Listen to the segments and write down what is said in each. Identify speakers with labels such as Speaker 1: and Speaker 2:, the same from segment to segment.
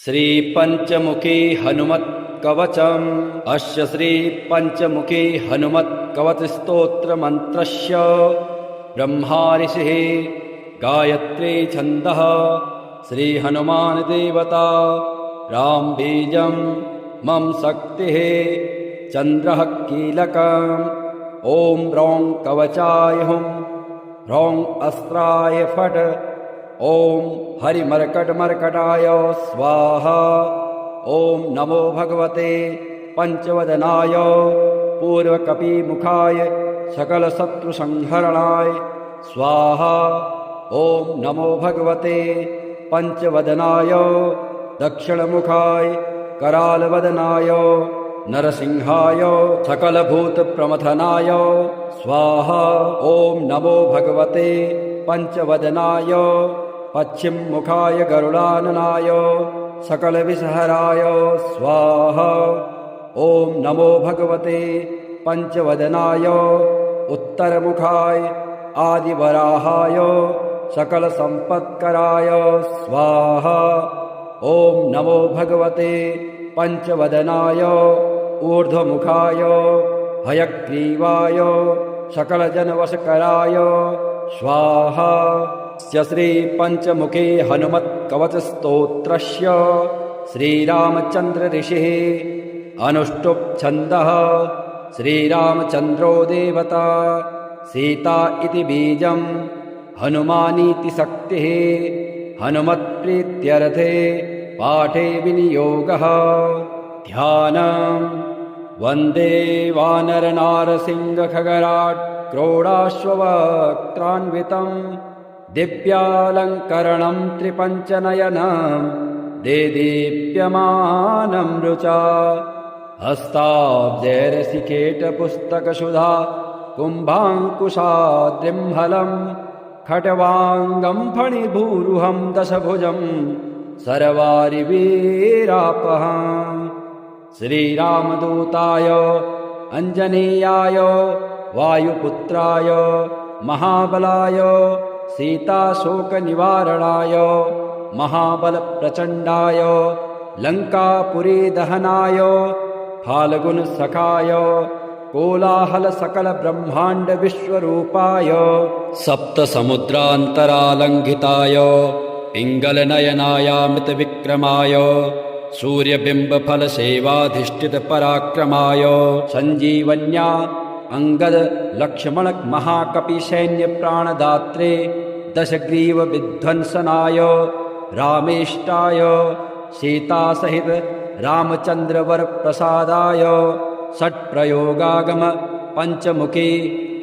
Speaker 1: श्री पंचमुखी हनुमत् कवचम्। अस्य श्री पंचमुखी हनुमत् कवच स्तोत्र मंत्रस्य ब्रह्मा ऋषिः गायत्री छन्दः श्री हनुमान देवता राम बीजं मम शक्तिः चंद्रः कीलकम्। ओम ह्रौं कवचाय हुं ह्रौं अस्त्राय फट्। ओम हरिमर्कटमर्कटाय स्वाहा। ओम नमो भगवते पंचवदनाय पूर्वकपिमुखाय सकलशत्रुसंहरणाय स्वाहा। ओम नमो भगवते पंचवदनाय दक्षिणमुखाय करालवदनाय नरसिंहाय सकलभूतप्रमथनाय स्वाहा। ओम नमो भगवते पंचवदनाय पश्चिममुखाय गरुडाननाय सकलविषहराय स्वाहा। ओम नमो भगवते पंचवदनाय उत्तरमुखाय आदिवराहाय सकलसम्पत्कराय स्वाहा। ओम नमो भगवते पंचवदनाय ऊर्ध्वमुखाय हयग्रीवाय सकलजनवशकराय स्वाहा। श्री पंचमुखी हनुमत् कवच स्तोत्रस्य श्रीरामचंद्र ऋषिः अनुष्टुप् छन्दः श्रीरामचंद्रो देवता सीता इति बीजं हनुमानीति शक्तिः हनुमत्प्रीत्यर्थे पाठे विनियोगः। ध्यानम् वन्दे वानरनारसिंहखगराट् क्रोडाश्ववक्त्रान्वितं दिव्यालङ्करणं त्रिपञ्चनयनं देदीप्यमानं रुचा। हस्ताब्जैरसिकेटपुस्तकसुधा कुम्भाङ्कुशाद्रिम्हलं खट्वाङ्गं फणिभूरुहं दशभुजं सर्वारिवीरापहम्। श्रीरामदूताय अंजनीयाय वायुपुत्राय महाबलाय सीताशोकनिवारणाय महाबलप्रचण्डाय लङ्कापुरीदहनाय फाल्गुनसखाय कोलाहलसकलब्रह्माण्डविश्वरूपाय सप्तसमुद्रान्तरालङ्घिताय पिङ्गलनयनायामृतविक्रमाय सूर्यबिम्बफलसेवाधिष्ठितपराक्रमाय सञ्जीवन्या अंगद लक्ष्मण महाकपिसैन्यप्राणदात्रे दशग्रीवविध्वंसनाय रामेष्टाय सीतासहित रामचन्द्रवरप्रसादाय षट्प्रयोगागम पंचमुखी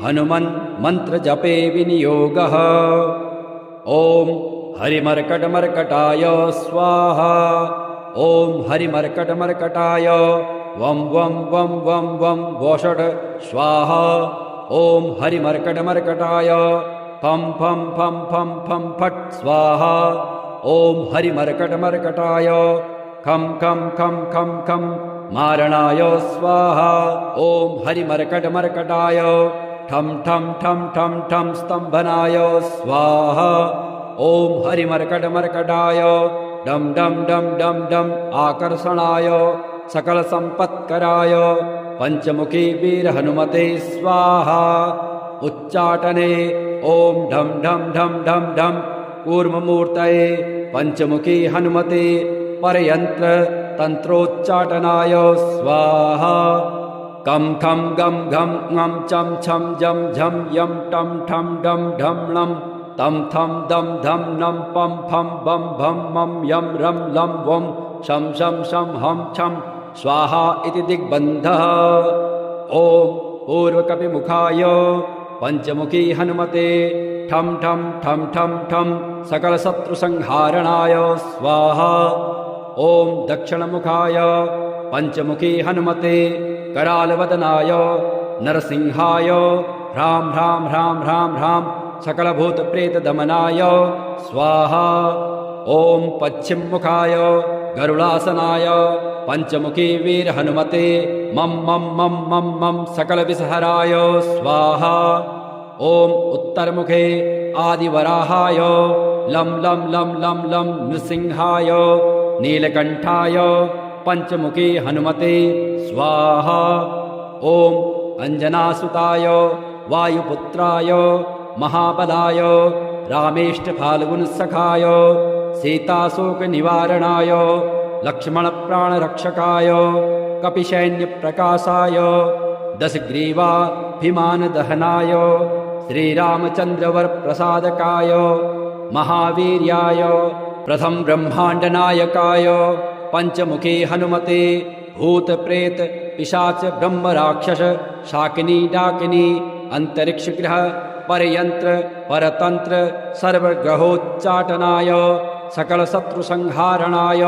Speaker 1: हनुमन् मन्त्रजपे विनियोगः। ओम हरिमर्कटमर्कटाय स्वाहा। ओम हरिमर्कटमर्कटाय वं वं वं वं वं वोषट् स्वाहा। ओम हरिमर्कटमर्कटाय फं फं फं फं फं फट् स्वाहा। ओम हरिमर्कटमर्कटाय खं खं खं खं खं मारणाय स्वाहा। ओम हरिमर्कटमर्कटाय ठं ठं ठं ठं ठं स्तम्भनाय स्वाहा। ओम हरिमर्कटमर्कटाय डम डम डम डम डम आकर्षणाय सकल संपत्कराय पंचमुखी वीर हनुमते स्वाहा। उच्चाटने ओम ढम ढम ढम ढम ढम कूर्ममूर्तये पंचमुखी हनुमते परयंत्र तंत्रोच्चाटनाय स्वाहा। कम खम गम घम ngम चम छम जम झम यम टम ठम डम ढम णम तम थम दम धम नम पम फम बम भम मम यम रम लम वम शम शम शम हम छम स्वाहा इति दिग्बन्धः। ओम पूर्वकपिमुखाय पंचमुखी हनुमते ठम ठम ठम ठम ठम सकलशत्रुसंहारणाय स्वाहा। ओम दक्षिणमुखाय पंचमुखी हनुमते करालवदनाय नरसिंहाय ह्रां ह्रां ह्रां ह्रां ह्रां सकलभूतप्रेतदमनाय स्वाहा। ओम पश्चिममुखाय गरुडासनाय पंचमुखी वीर हनुमते मम मम मम मम मम सकलविषहराय स्वाहा। ओम उत्तरमुखे आदिवराहाय लं लं लं लं लं नृसिंहाय नीलकण्ठाय पञ्चमुखे हनुमते स्वाहा। ॐ अञ्जनासुताय वायुपुत्राय महाबलाय रामेष्टफाल्गुनसखाय सीताशोकनिवारणाय लक्ष्मणप्राणरक्षकाय कपिसैन्यप्रकाशाय दशग्रीवाभिमानदहनाय श्रीरामचन्द्रवरप्रसादकाय महावीर्याय प्रथम ब्रह्माण्डनायकाय पञ्चमुखे हनुमते भूतप्रेत पिशाच ब्रह्मराक्षस शाकिनी डाकिनी अंतरिक्षग्रह परयंत्र परतंत्र सर्वग्रहोच्चाटनाय सकलशत्रुसंहारणाय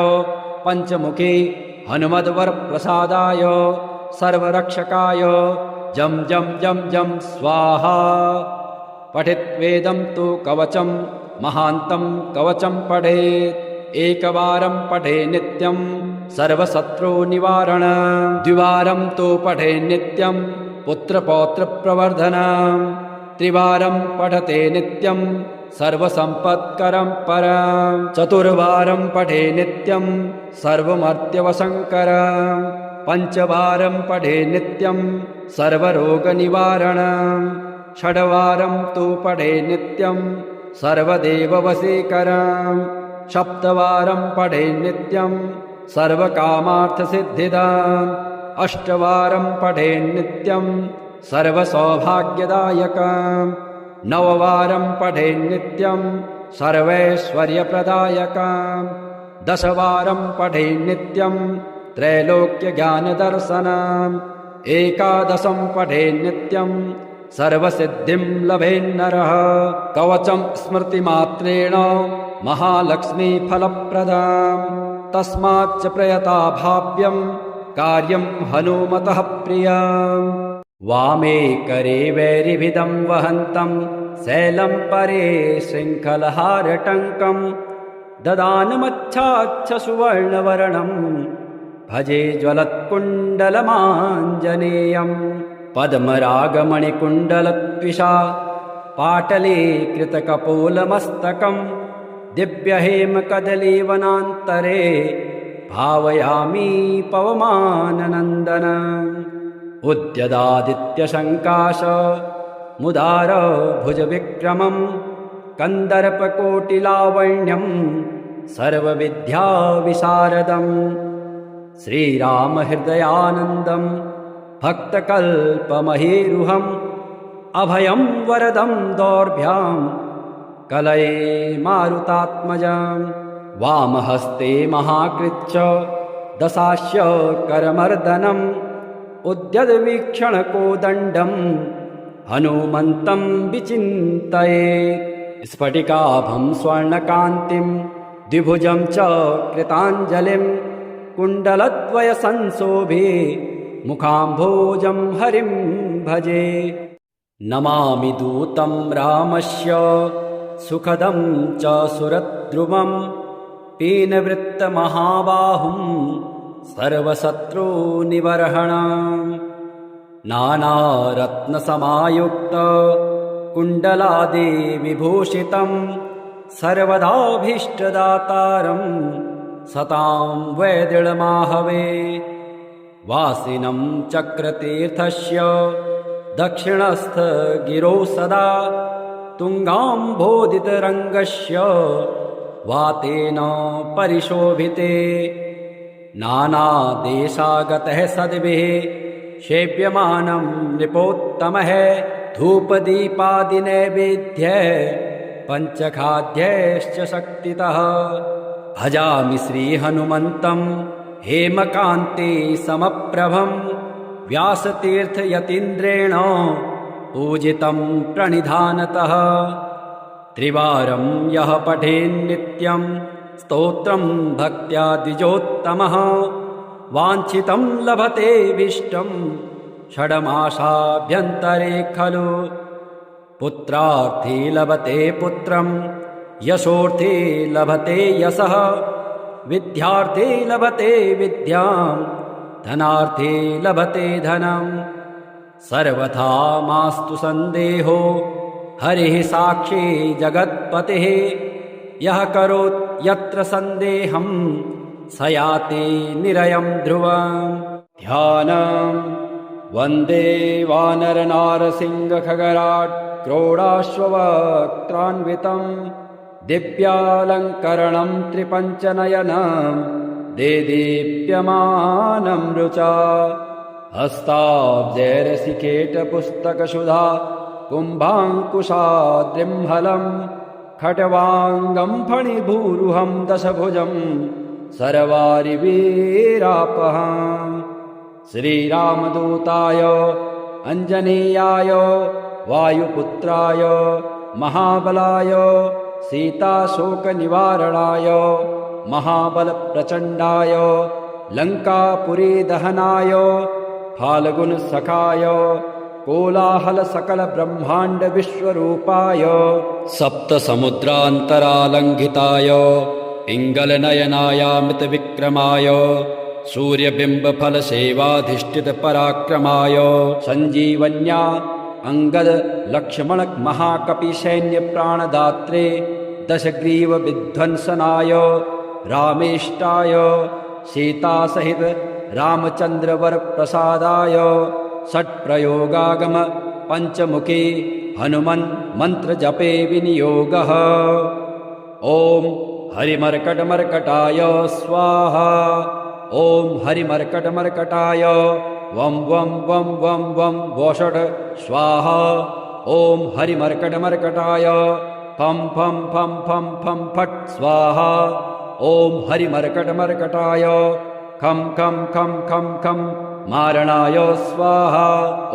Speaker 1: पञ्चमुखे हनुमद्वरप्रसादाय सर्वरक्षकाय जं जं जं जं स्वाहा। पठित्वेदं तु कवचं महान्तं कवचं पठेत् एकवारं पठे नित्यं सर्वशत्रुनिवारण द्विवारं तु पठे नित्यं पुत्रपौत्रप्रवर्धनं त्रिवारं पठते नित्यं सर्वसम्पत्करं परं चतुर्वारं पठे नित्यं सर्वमर्त्यवशङ्करं पञ्चवारं पठे नित्यं सर्वरोगनिवारणं षड्वारं तु पठे नित्यं सर्वदेववशीकरं सप्तवारं पठे नित्यं सर्वकामार्थसिद्धिदाम् अष्टवारं पठे नित्यं सर्वसौभाग्यदायकम् नववारं पठे नित्यं सर्वैश्वर्यप्रदायकम् दशवारं पठे नित्यं त्रैलोक्यज्ञानदर्शनम् एकादशं पठे नित्यं सर्वसिद्धिं लभेन्नरः कवचं स्मृतिमात्रेण महालक्ष्मीफलप्रदाम् तस्माच्च प्रयता भाव्यं कार्यं हनुमतः प्रियम् वामे करे वैरिभिदं वहन्तं शैलं परे शृङ्खलहारटङ्कं ददानमच्छाच्छ सुवर्णवर्णं भजे ज्वलत्कुण्डलमाञ्जनेयं पद्मरागमणिकुण्डलत्विषा पाटले कृतकपोलमस्तकं दिव्यहेमकदलीवनान्तरे भावयामि पवमाननन्दनम् उद्यदादित्यशङ्काश मुदार भुजविक्रमं कन्दर्पकोटिलावण्यं सर्वविद्याविशारदं श्रीरामहृदयानन्दं भक्तकल्पमहीरुहम् अभयं वरदं दौर्भ्यां कलये मारुतात्मजं वामहस्ते महाकृच्च दशास्य करमर्दनम् उद्यद्वीक्षणकोदण्डं हनुमन्तं विचिन्तयेत् स्फटिकाभं स्वर्णकान्तिं द्विभुजं च कृताञ्जलिं कुण्डलद्वयसंशोभे मुखाम्भोजं हरिं भजे नमामि दूतं रामस्य सुखदं च सुरद्रुमं पीनवृत्तमहाबाहुं सर्वशत्रुनिबर्हणं नानारत्नसमायुक्त कुण्डलादिविभूषितं सर्वदाभीष्टदातारं सतां वैदृढमाहवे वासिनं चक्रतीर्थस्य दक्षिणस्थ गिरौ सदा तुङ्गाम्भोदितरङ्गस्य वातेन परिशोभिते नानादेशागतः सद्भिः सेव्यमानं नृपोत्तमः धूपदीपादिनैवेद्यः पञ्चखाद्यैश्च शक्तितः भजामि श्रीहनुमन्तं हेमकान्ते समप्रभं व्यासतीर्थयतीन्द्रेण पूजितं प्रणिधानतः त्रिवारं यः पठेन्नित्यं स्तोत्रं भक्त्या द्विजोत्तमः वाञ्छितं लभतेऽभीष्टं षड्मासाभ्यन्तरे खलु पुत्रार्थी लभते पुत्रं यशोर्थी लभते यशः विद्यार्थी लभते विद्यां धनार्थी लभते धनं सर्वथा मास्तु सन्देहो हरिः साक्षी जगत्पतिः यः करोत् यत्र सन्देहं स याति निरयं ध्रुवम् ध्यानम् वन्दे वानरनारसिंहखगराट् क्रोडाश्ववक्त्रान्वितम् दिव्यालङ्करणं त्रिपञ्चनयनं देदीप्यमानं रुचा हस्ताब्जैरसिकेटपुस्तकसुधा कुम्भाङ्कुशाद्रिम्हलं खट्वाङ्गं फणिभूरुहं दशभुजं सर्वारिवीरापहम् श्रीरामदूताय अञ्जनेयाय वायुपुत्राय महाबलाय सीताशोकनिवारणाय महाबलप्रचण्डाय लङ्कापुरीदहनाय फाल्गुनसखाय कोलाहलसकलब्रह्माण्डविश्वरूपाय सप्तसमुद्रान्तरालङ्घिताय पिङ्गलनयनायामितविक्रमाय सूर्यबिम्बफलसेवाधिष्ठितपराक्रमाय सञ्जीवन्या अङ्गदलक्ष्मणमहाकपिसैन्यप्राणदात्रे दशग्रीवविध्वंसनाय रामेष्टाय सीतासहित रामचन्द्रवरप्रसादाय षट्प्रयोगागम पञ्चमुखी हनुमन् मन्त्रजपे विनियोगः ॐ हरिमर्कटमर्कटाय स्वाहा ॐ हरिमर्कटमर्कटाय वं वं वं वं वं वषट् स्वाहा ॐ हरिमर्कटमर्कटाय फं फं फं फं फं फट् स्वाहा ॐ हरिमर्कटमर्कटाय खं खं खं खं खं मारणाय स्वाहा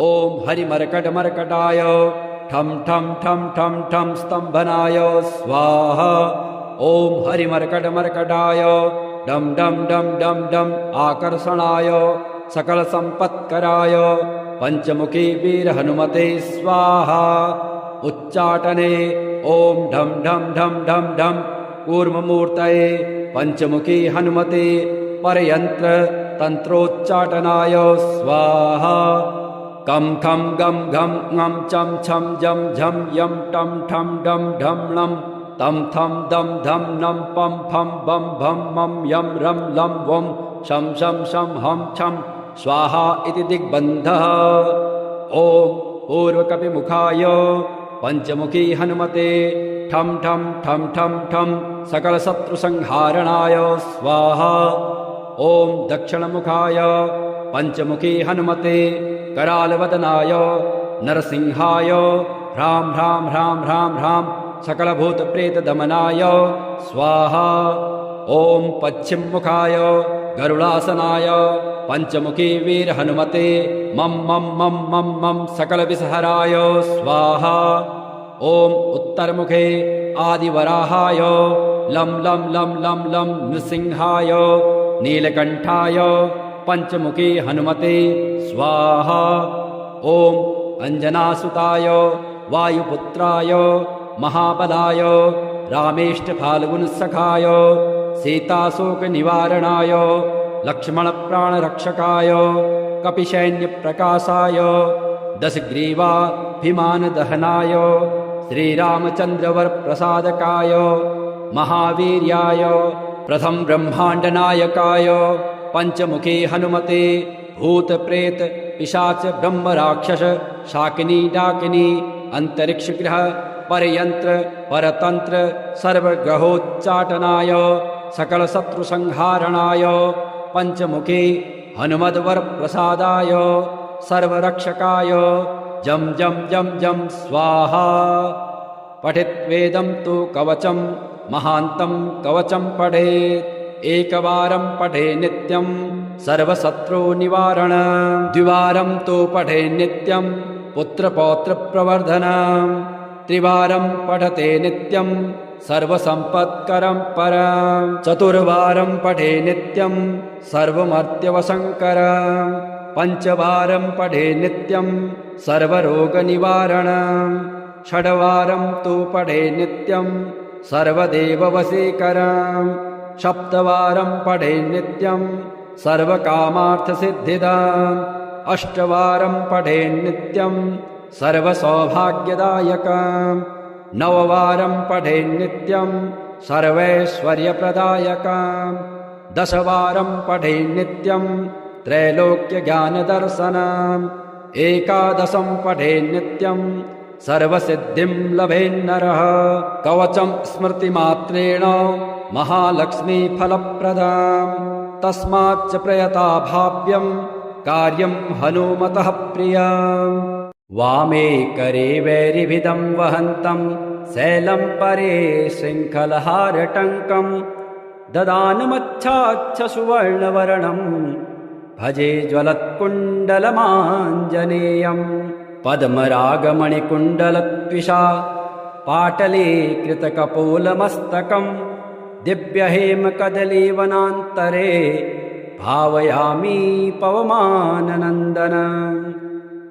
Speaker 1: ॐ हरिमर्कटमर्कटाय ठं ठं ठं ठं ठं स्तम्भनाय स्वाहा ॐ हरिमर्कटमर्कटाय डं डं डं डं डं आकर्षणाय सकलसम्पत्कराय पञ्चमुखी वीरहनुमते स्वाहा उच्चाटने ॐ ढं ढं ढं ढं ढं कूर्ममूर्तये पञ्चमुखी हनुमते परयन्त्र तन्त्रोच्चाटनाय स्वाहा कं खं गं घं ङं चं छं जं झं यं टं ठं डं ढं णं तं थं दं धं नं पं फं बं भं मं यं रं लं वं शं शं शं हं छं स्वाहा इति दिग्बन्धः ॐ पूर्वकपिमुखाय पञ्चमुखी हनुमते ठं ठं ठं ठं ठं सकलशत्रुसंहारणाय स्वाहा ॐ दक्षिणमुखाय पञ्चमुखी हनुमते करालवदनाय नरसिंहाय ह्रां ह्रां ह्रां ह्रां ह्रां सकलभूतप्रेतदमनाय स्वाहा ॐ पश्चिममुखाय गरुडासनाय पञ्चमुखी वीरहनुमते मं मं मं मं मं सकलविषहराय स्वाहा ॐ उत्तरमुखे आदिवराहाय लं लं लं लं लं नृसिंहाय नीलकण्ठाय पञ्चमुखी हनुमते स्वाहा ॐ अञ्जनासुताय वायुपुत्राय महाबलाय रामेष्टफाल्गुनसखाय सीताशोकनिवारणाय लक्ष्मणप्राणरक्षकाय कपिसैन्यप्रकाशाय दशग्रीवाभिमानदहनाय श्रीरामचन्द्रवरप्रसादकाय महावीर्याय प्रथम ब्रह्माण्डनायकाय पञ्चमुखी हनुमते भूतप्रेत पिशाच ब्रह्मराक्षस शाकिनी डाकिनी अन्तरिक्षग्रह परयन्त्र परतन्त्र सर्वग्रहोच्चाटनाय सकलशत्रुसंहारणाय पञ्चमुखी हनुमद्वरप्रसादाय सर्वरक्षकाय जं जं जं जं स्वाहा पठित्वेदं तु कवचं महान्तं कवचं पठेत् एकवारं पठे नित्यं सर्वशत्रुनिवारण द्विवारं तु पठे नित्यं पुत्रपौत्रप्रवर्धनम् त्रिवारं पठते नित्यं सर्वसम्पत्करं परं चतुर्वारं पठे नित्यं सर्वमर्त्यवसङ्करं पञ्चवारं पठे नित्यं सर्वरोगनिवारणं षड्वारं तु पठे नित्यं सर्वदेववशीकरं सप्तवारं पठे नित्यं सर्वकामार्थसिद्धिदाम् अष्टवारं पठे नित्यं सर्वसौभाग्यदायकम् नववारं पठे नित्यं सर्वैश्वर्यप्रदायकम् दशवारं पठेन्नित्यं त्रैलोक्यज्ञानदर्शनम् एकादशं पठेन्नित्यं सर्वसिद्धिं लभेन्नरः कवचं स्मृतिमात्रेण महालक्ष्मीफलप्रदाम् तस्माच्च प्रयता भाव्यं कार्यं हनुमतः प्रियम् वामे करे वैरिभिदं वहन्तं शैलं परे शृङ्खलहारटङ्कं ददानमच्छाच्छ सुवर्णवर्णं भजे ज्वलत्कुण्डलमाञ्जनेयम् पद्मरागमणिकुण्डलत्विषा पाटले कृतकपोलमस्तकं दिव्यहेमकदलीवनान्तरे भावयामि पवमाननन्दनम्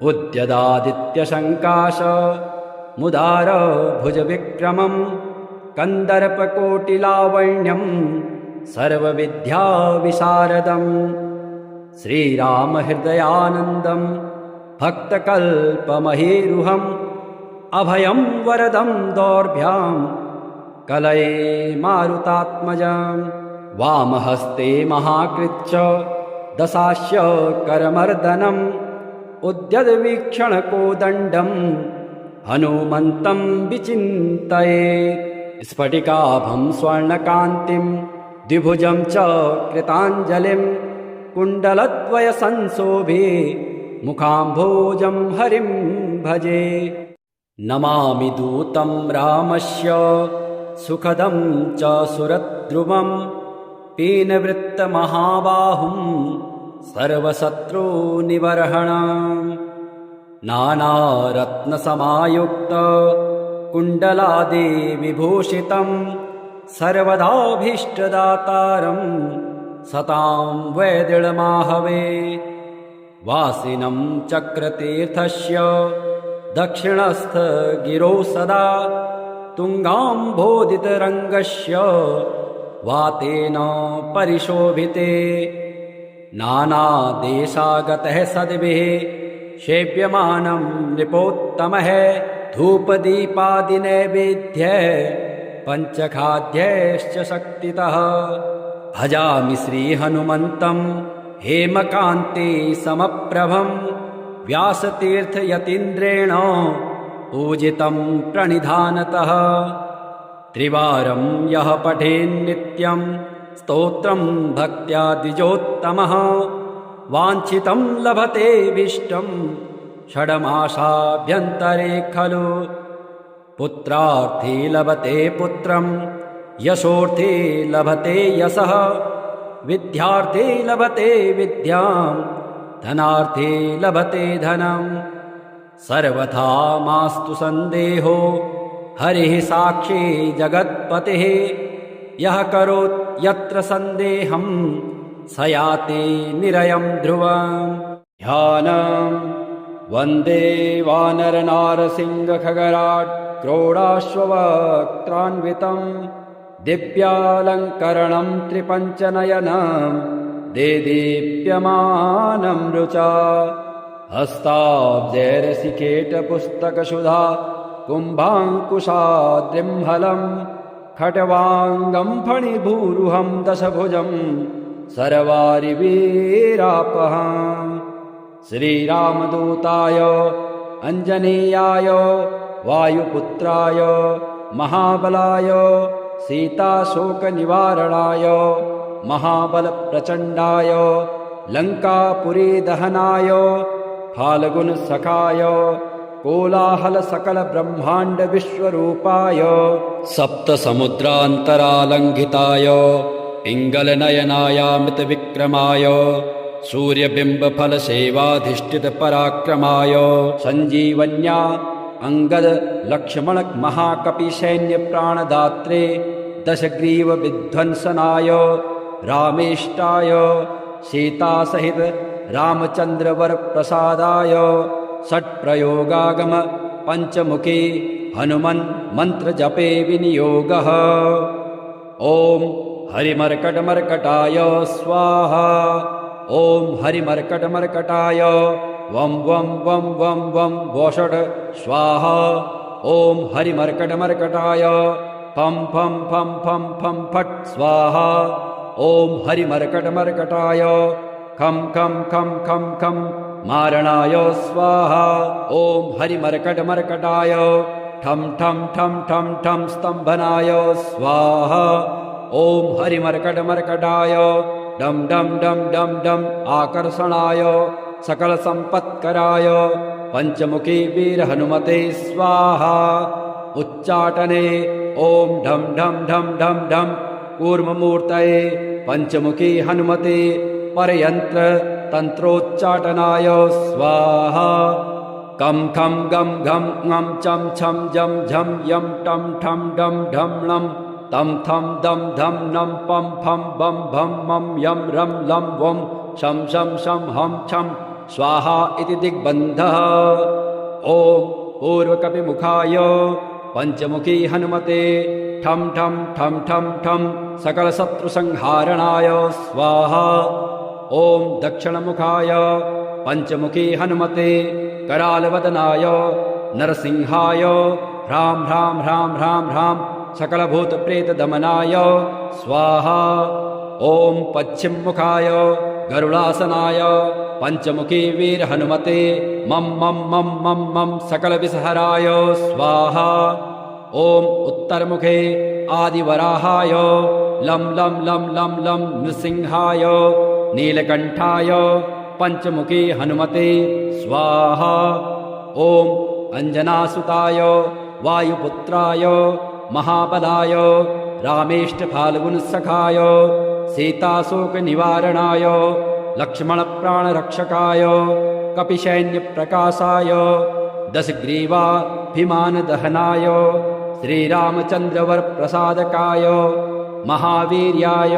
Speaker 1: उद्यदादित्यशङ्काश मुदार भुजविक्रमं कन्दर्पकोटिलावण्यं सर्वविद्याविशारदम् श्रीरामहृदयानन्दं भक्तकल्पमहीरुहम् अभयं वरदं दौर्भ्यां कलये मारुतात्मजम् वामहस्ते महाकृच्च दशास्य करमर्दनम् उद्यद्वीक्षणकोदण्डं हनुमन्तं विचिन्तयेत् स्फटिकाभं स्वर्णकान्तिं द्विभुजं च कृताञ्जलिं कुण्डलद्वयसंशोभे मुखाम्भोजं हरिं भजे नमामि दूतं रामस्य सुखदं च सुरद्रुमं पीनवृत्तमहाबाहुं सर्वशत्रुनिबर्हणम् नानारत्नसमायुक्त कुण्डलादिविभूषितं सर्वदाभीष्टदातारं सतां वैदिळमाहवे वासिनं चक्रतीर्थस्य दक्षिणस्थगिरौ सदा तुङ्गाम्भोदितरङ्गस्य वातेन परिशोभिते नानादेशागतः सद्भिः सेव्यमानं नृपोत्तमः धूपदीपादिनैवेद्यः पञ्चखाद्यैश्च शक्तितः भजामि श्रीहनुमन्तं हेमकान्ते समप्रभं व्यासतीर्थयतीन्द्रेण पूजितं प्रणिधानतः त्रिवारं यः पठेन्नित्यं स्तोत्रं भक्त्या द्विजोत्तमः वाञ्छितं लभतेऽभीष्टं षड्मासाभ्यन्तरे खलु पुत्रार्थी लभते पुत्रं यशोर्थी लभते यशः विद्यार्थी लभते विद्यां धनार्थी लभते धनम् सर्वथा मास्तु सन्देहो हरिः साक्षी जगत्पतिः यः करोत् यत्र सन्देहं स याति निरयं ध्रुवम् ध्यानं वन्दे वानरनारसिंहखगराट् क्रोडाश्ववक्त्रान्वितं दिव्यालङ्करणं त्रिपञ्चनयनं देदीप्यमानं रुचा हस्ताब्जैरसिकेटपुस्तकसुधा कुम्भाङ्कुशाद्रिम्हलं खट्वाङ्गं फणिभूरुहं दशभुजं सर्वारिवीरापहम् श्रीरामदूताय अञ्जनेयाय वायुपुत्राय महाबलाय सीताशोकनिवारणाय महाबलप्रचण्डाय लङ्कापुरीदहनाय फाल्गुनसखाय कोलाहलसकलब्रह्माण्डविश्वरूपाय सप्तसमुद्रान्तरालङ्घिताय पिङ्गलनयनायामृतविक्रमाय सूर्यबिम्बफलसेवाधिष्ठितपराक्रमाय सञ्जीवन्या अङ्गदलक्ष्मणमहाकपिसैन्यप्राणदात्रे दशग्रीवविध्वंसनाय रामेष्टाय सीतासहित रामचन्द्रवरप्रसादाय षट्प्रयोगागम पञ्चमुखी हनुमन् मन्त्रजपे विनियोगः ॐ हरिमर्कटमर्कटाय स्वाहा ॐ हरिमर्कटमर्कटाय वं वं वं वं वं वोषट् स्वाहा ॐ हरिमर्कटमर्कटाय फं फं फं फं फं फट् स्वाहा ॐ हरिमर्कटमर्कटाय खं खं खं खं खं मारणाय स्वाहा ॐ हरिमर्कटमर्कटाय ठं ठं ठं ठं ठं स्तम्भनाय स्वाहा ॐ हरिमर्कटमर्कटाय डं डं डं डं डं आकर्षणाय सकलसम्पत्कराय पंचमुखी वीर हनुमते स्वाहा उच्चाटने ॐ ढं ढं ढं ढं ढं कूर्ममूर्तये पंचमुखी हनुमते परयंत्र तंत्रोच्चाटनाय स्वाहा कं खं गं घं ङं चं छं जं झं यं टं ठं डं ढं लं तं थं दं धं नं पं फं बं भं मं यं रं लं वं शं शं शं हं छं स्वाहा इति दिग्बन्धः ॐ पूर्वकपिमुखाय पंचमुखी हनुमते ठं ठं ठं ठं ठं सकलशत्रुसंहारणाय स्वाहा ॐ दक्षिणमुखाय पंचमुखी हनुमते करालवदनाय नरसिंहाय ह्रां ह्रां ह्रां ह्रां ह्रां सकलभूतप्रेतदमनाय स्वाहा ॐ पश्चिममुखाय गरुडासनाय पंचमुखी वीर हनुमते मं मं मं मं मं सकलविषहराय स्वाहा ॐ उत्तरमुखे आदिवराहाय लं लं लं लं लं नृसिंहाय नीलकंठाय पंचमुखी हनुमते स्वाहा ॐ अंजनासुताय वायुपुत्राय महाबलाय रामेष्टफाल्गुनसखाय सीताशोकनिवारणाय लक्ष्मणप्राणरक्षकाय कपिसैन्यप्रकाशाय दशग्रीवाभिमानदहनाय श्रीरामचन्द्रवरप्रसादकाय महावीर्याय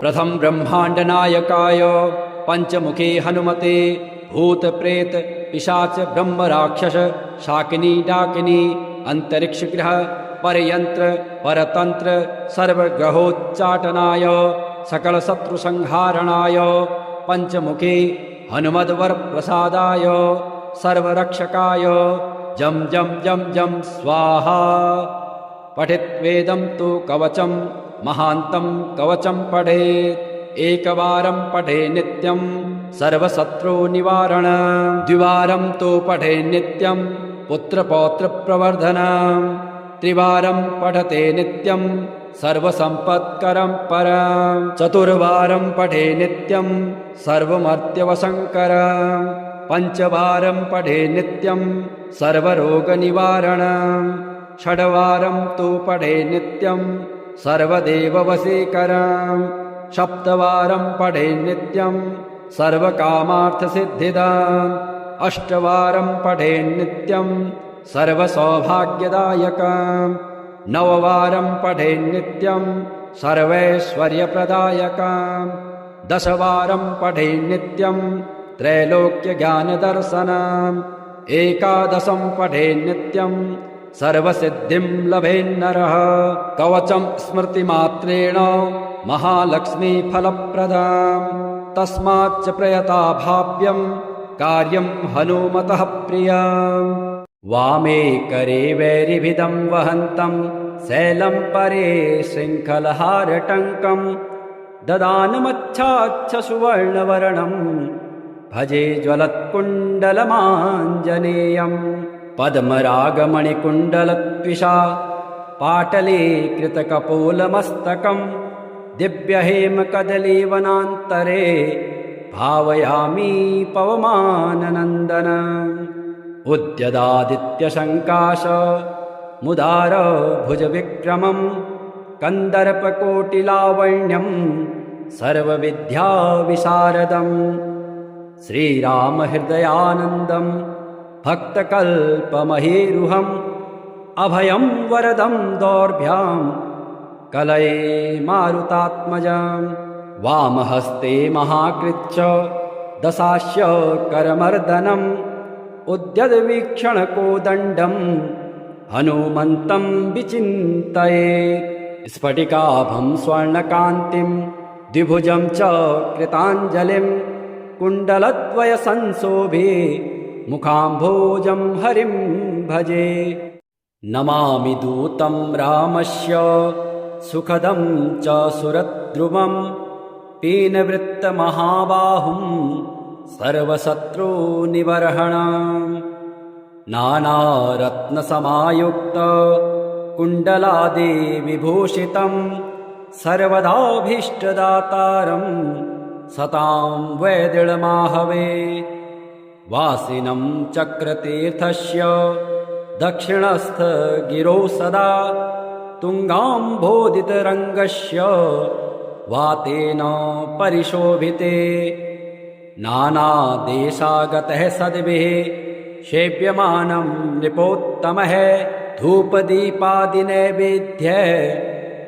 Speaker 1: प्रथम ब्रह्माण्डनायकाय पंचमुखी हनुमते भूतप्रेत पिशाच ब्रह्मराक्षस शाकिनी डाकिनी अंतरिक्षग्रह परयंत्र परतंत्र सर्वग्रहोच्चाटनाय सकलशत्रुसंहारणाय पंचमुखी हनुमद्वरप्रसादाय सर्वरक्षकाय जं जं जं जं स्वाहा पठित्वेदं तु कवचं महान्तं कवचं पठेत् एकवारं पठे नित्यं सर्वशत्रुनिवारण द्विवारं तु पठे नित्यं पुत्रपौत्रप्रवर्धनं त्रिवारं पठते नित्यं सर्वसम्पत्करं परं चतुर्वारं पठे नित्यं सर्वमर्त्यवशङ्करं पंचवारं पठे नित्यं सर्वरोगनिवारणं षड्वारं तु पठे नित्यं सर्वदेववशीकरं सप्तवारं पठे नित्यं सर्वकामार्थसिद्धिदम् अष्टवारं पठे नित्यं सर्वसौभाग्यदायकं नववारं पठे नित्यं सर्वैश्वर्यप्रदायकं दशवारं पठे नित्यं त्रैलोक्यज्ञानदर्शनम् एकादशं पठे नित्यं सर्वसिद्धिं लभेन्नरः कवचं स्मृतिमात्रेण महालक्ष्मीफलप्रदं तस्माच्च प्रयता भाव्यं कार्यं हनुमतः प्रियम् वामे करे वैरिभिदं वहन्तं शैलं परे शृङ्खलहारटङ्कं ददानमच्छाच्छ सुवर्णवर्णं भजे ज्वलत्कुण्डलमाञ्जनेयम् पद्मरागमणिकुण्डलत्विषा पाटले कृतकपोलमस्तकं दिव्यहेमकदलीवनान्तरे भावयामि पवमाननन्दनम् उद्यदादित्यशङ्काश मुदार भुजविक्रमं कन्दर्पकोटिलावण्यं सर्वविद्याविशारदं श्रीरामहृदयानन्दं भक्तकल्पमहीरुहम् अभयं वरदं दौर्भ्यां कलये मारुतात्मजं वामहस्ते महाकृच्च दशास्य करमर्दनम् उद्यद्वीक्षणकोदण्डं हनुमन्तं विचिन्तये स्फटिकाभं स्वर्णकान्तिं द्विभुजं च कृताञ्जलिं कुण्डलद्वयसंशोभे मुखाम्भोजं हरिं भजे नमामि दूतं रामस्य सुखदं च सुरद्रुमं पीनवृत्तमहाबाहुं सर्वशत्रुनिबर्हणम् नानारत्नसमायुक्त कुण्डलादिविभूषितं सर्वदाभीष्टदातारं सतां वैदिळमाहवे वासिनं चक्रतीर्थस्य दक्षिणस्थ गिरौ सदा तुङ्गाम्भोदितरङ्गस्य वातेन परिशोभिते नानादेशागतः सद्भिः सेव्यमानं नृपोत्तमः धूपदीपादिनैवेद्यः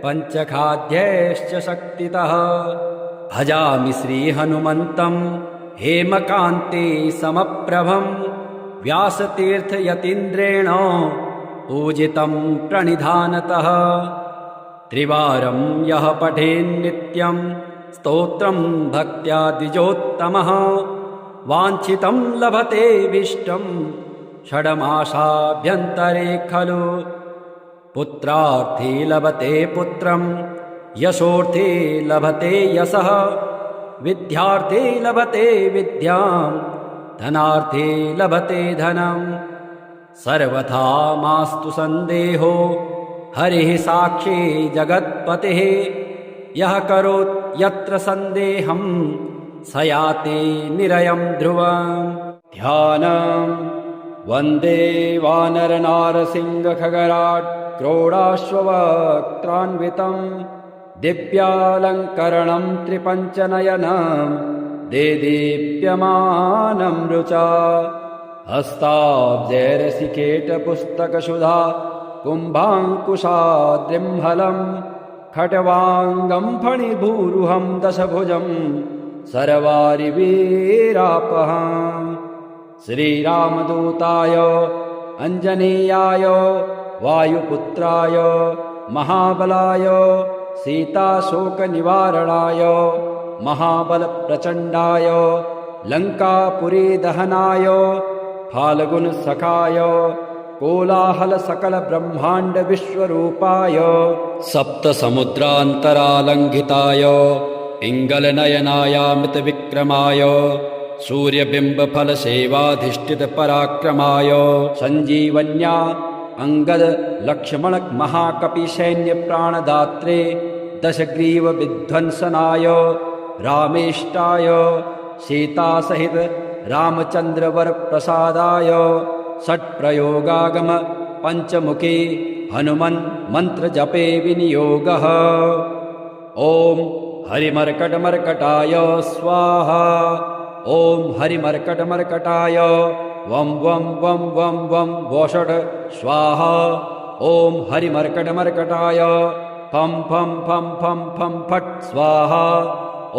Speaker 1: पञ्चखाद्यैश्च शक्तितः भजामि श्रीहनुमन्तं हेमकान्ते समप्रभं व्यासतीर्थयतीन्द्रेण पूजितं प्रणिधानतः त्रिवारं यः पठेन्नित्यं स्तोत्रं भक्त्या द्विजोत्तमः वाञ्छितं लभते विष्टं षड्मासाभ्यन्तरे खलु पुत्रार्थी लभते पुत्रं यशोर्थी लभते यशः विद्यार्थी लभते विद्यां धनार्थी लभते धनं सर्वथा मास्तु सन्देहो हरिः साक्षी जगत्पतिः यः करोत् यत्र सन्देहं स याति निरयं ध्रुवम् ध्यानम् वन्दे वानरनारसिंहखगराट् क्रोडाश्ववक्त्रान्वितं दिव्यालङ्करणं त्रिपञ्चनयनं देदीप्यमानं रुचा हस्ताब्जैरसिकेटपुस्तकसुधा कुम्भाङ्कुशाद्रिम्हलं खट्वाङ्गं फणिभूरुहं दशभुजं सर्वारिवीरापहम् श्रीरामदूताय अञ्जनेयाय वायुपुत्राय महाबलाय सीताशोकनिवारणाय महाबलप्रचण्डाय लङ्कापुरीदहनाय फाल्गुनसखाय कोलाहलसकलब्रह्माण्डविश्वरूपाय सप्तसमुद्रान्तरालङ्घिताय पिङ्गलनयनायामृतविक्रमाय सूर्यबिम्बफलसेवाधिष्ठितपराक्रमाय सञ्जीवन्या अङ्गदलक्ष्मणमहाकपिसैन्यप्राणदात्रे दशग्रीवविध्वंसनाय रामेष्टाय सीतासहित रामचन्द्रवरप्रसादाय षट्प्रयोगागम पञ्चमुखी हनुमन् मन्त्रजपे विनियोगः ॐ हरिमर्कटमर्कटाय स्वाहा ॐ हरिमर्कटमर्कटाय वं वं वं वं वं वोषट् स्वाहा ॐ हरिमर्कटमर्कटाय फं फं फं फं फं फट् स्वाहा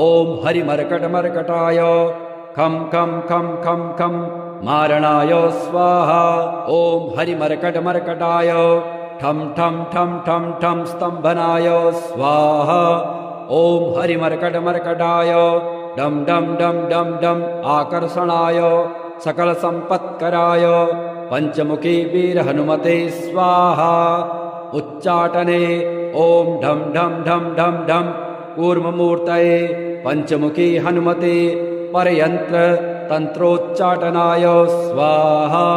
Speaker 1: ॐ हरिमर्कटमर्कटाय खं खं खं खं खं मारणाय स्वाहा ॐ हरिमर्कटमर्कटाय ठं ठं ठं ठं ठं स्तम्भनाय स्वाहा ॐ हरिमर्कटमर्कटाय डं डं डं डं डं आकर्षणाय सकलसम्पत्कराय पञ्चमुखी वीरहनुमते स्वाहा उच्चाटने ॐ ढं ढं ढं ढं ढं कूर्ममूर्तये पञ्चमुखी हनुमते परयन्त्र तन्त्रोच्चाटनाय स्वाहा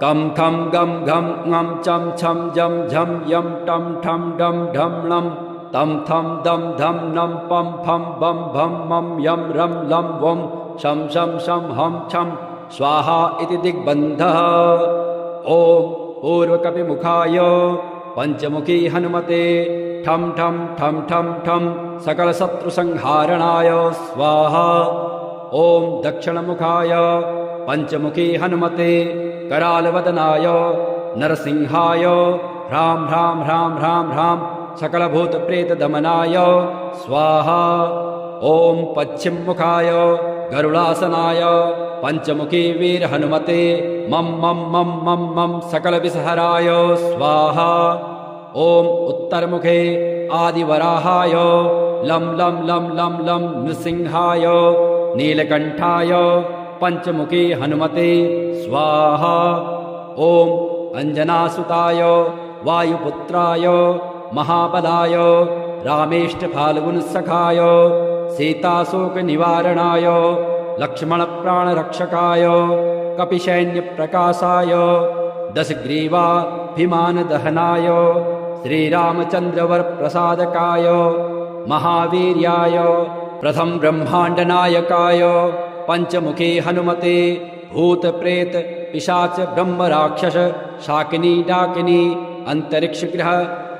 Speaker 1: कं खं गं घं ङं चं छं जं झं यं टं ठं डं ढं णं तं थं दं धं नं पं फं बं भं मं यं रं लं वं शं शं शं हं छं स्वाहा इति दिग्बन्धः ॐ पूर्वकपिमुखाय पञ्चमुखी हनुमते ठं ठं ठं ठं ठं सकलशत्रुसंहारणाय स्वाहा ॐ दक्षिणमुखाय पञ्चमुखी हनुमते करालवदनाय नरसिंहाय ह्रां ह्रां ह्रां ह्रां ह्रां सकलभूतप्रेतदमनाय स्वाहा ॐ पश्चिममुखाय गरुडासनाय पञ्चमुखी वीरहनुमते मं मं मं मं मं सकलविषहराय स्वाहा ॐ उत्तरमुखे आदिवराहाय लं लं लं लं लं नृसिंहाय नीलकण्ठाय पञ्चमुखी हनुमते स्वाहा ॐ अञ्जनासुताय वायुपुत्राय महाबलाय रामेष्टफाल्गुनसखाय सीताशोकनिवारणाय लक्ष्मणप्राणरक्षकाय कपिसैन्यप्रकाशाय दशग्रीवाभिमानदहनाय श्रीरामचन्द्रवरप्रसादकाय महावीर्याय प्रथम ब्रह्माण्डनायकाय पंचमुखे हनुमते भूतप्रेत पिशाच ब्रह्मराक्षस शाकिनी डाकिनी अंतरिक्षग्रह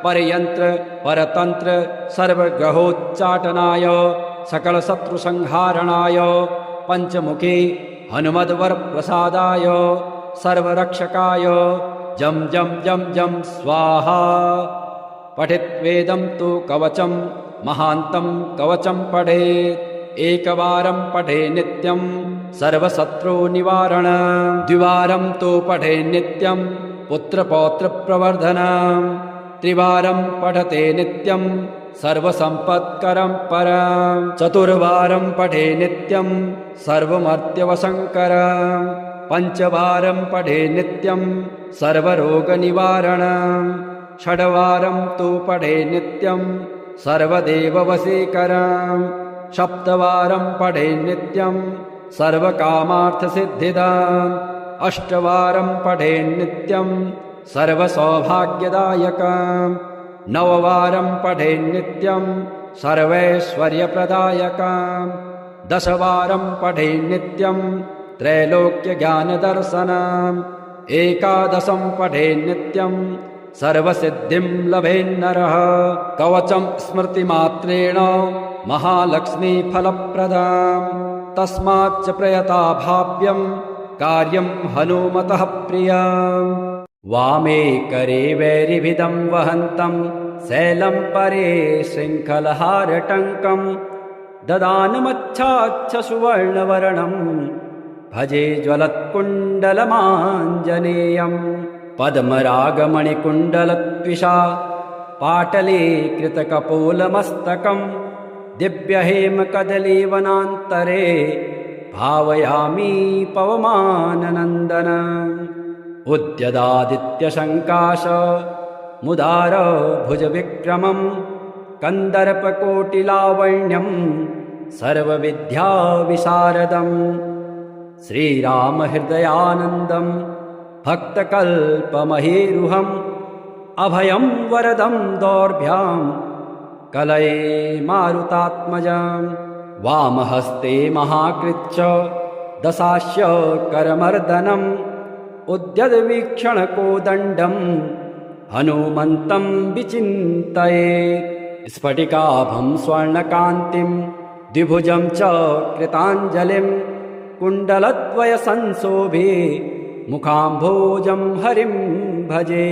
Speaker 1: परयंत्र परतंत्र सर्वग्रहोच्चाटनाय सकलशत्रुसंहारणाय पंचमुखे हनुमद्वरप्रसादाय सर्वरक्षकाय जम जम जम जम स्वाहा। पठित्वेदं तु कवचं महान्तं कवचं पठेत् एकवारं पठे नित्यं सर्वशत्रुनिवारण द्विवारं तु पठे नित्यं पुत्रपौत्रप्रवर्धनं त्रिवारं पठते नित्यं सर्वसम्पत्करं परं चतुर्वारं पठे नित्यं सर्वमर्त्यवशङ्करं पंचवारं पठे नित्यं सर्वरोगनिवारणं षड्वारं तु पठे नित्यं सर्वदेववशीकरं सप्तवारं पठे नित्यं सर्वकामार्थसिद्धिदम् अष्टवारं पठे नित्यं सर्वसौभाग्यदायकं नववारं पठे नित्यं सर्वैश्वर्यप्रदायकं दशवारं पठे नित्यं त्रैलोक्यज्ञानदर्शनम् एकादशं पठे नित्यं सर्वसिद्धिं लभेन्नरः कवचं स्मृतिमात्रेण महालक्ष्मीफलप्रदम् तस्माच्च प्रयता भाव्यं कार्यं हनुमतः प्रियम् वामे करे वैरिभिदं वहन्तं शैलं परे शृङ्खलहारटङ्कं ददानमच्छाच्छ सुवर्णवर्णं भजे ज्वलत्कुण्डलमाञ्जनेयं पद्मरागमणिकुण्डलत्विषा पाटले कृतकपोलमस्तकं दिव्यहेमकदलीवनान्तरे भावयामि पवमाननन्दनम् उद्यदादित्यशङ्काश मुदार भुजविक्रमं कन्दर्पकोटिलावण्यं सर्वविद्याविशारदम् श्रीरामहृदयानन्दं भक्तकल्पमहेरुहम् अभयं वरदं दौर्भ्यां कलये मारुतात्मजं वामहस्ते महाकृच्च दशास्य करमर्दनम् उद्यद्वीक्षणकोदण्डं हनुमन्तं विचिन्तयेत् स्फटिकाभं स्वर्णकान्तिं द्विभुजं च कृताञ्जलिं कुण्डलद्वयसंशोभे मुखाम्भोजं हरिं भजे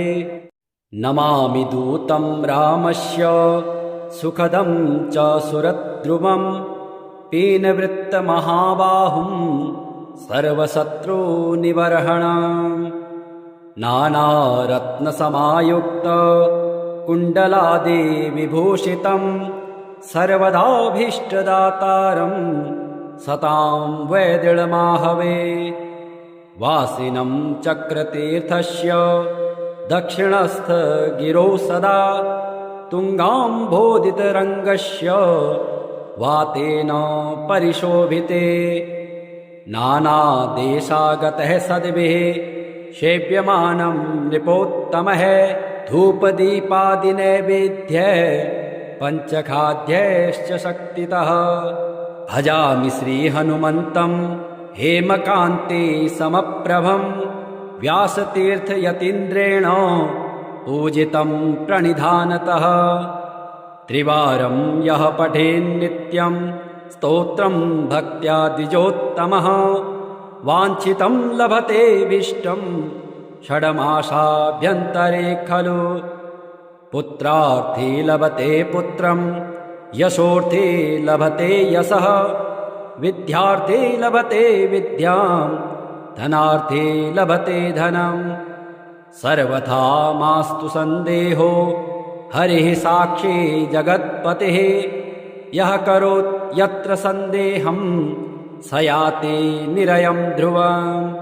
Speaker 1: नमामि दूतं रामस्य सुखदं च सुरद्रुमं पीनवृत्तमहाबाहुं सर्वशत्रुनिवर्हणम् नानारत्नसमायुक्त कुण्डलादिविभूषितं सर्वदाभीष्टदातारं सतां वैदृढमाहवे वासिनं चक्रतीर्थस्य दक्षिणस्थ गिरौ सदा तुङ्गाम्भोदितरङ्गस्य वातेन परिशोभिते नानादेशागतः सद्भिः सेव्यमानं नृपोत्तमः धूपदीपादिनैवेद्यः पञ्चखाद्यैश्च शक्तितः भजामि श्रीहनुमन्तं हेमकान्ते समप्रभं व्यासतीर्थयतीन्द्रेण पूजितं प्रणिधानतः त्रिवारं यः पठेन्नित्यं स्तोत्रं भक्त्या द्विजोत्तमः वाञ्छितं लभते विष्टं षड्मासाभ्यन्तरे खलु पुत्रार्थी लभते पुत्रं यशोर्थी लभते यशः विद्यार्थी लभते विद्यां धनार्थी लभते धनं सर्वथा मास्तु सन्देहो हरिः साक्षी जगत्पतिः यः करोत् यत्र सन्देहं स याति निरयं ध्रुवम्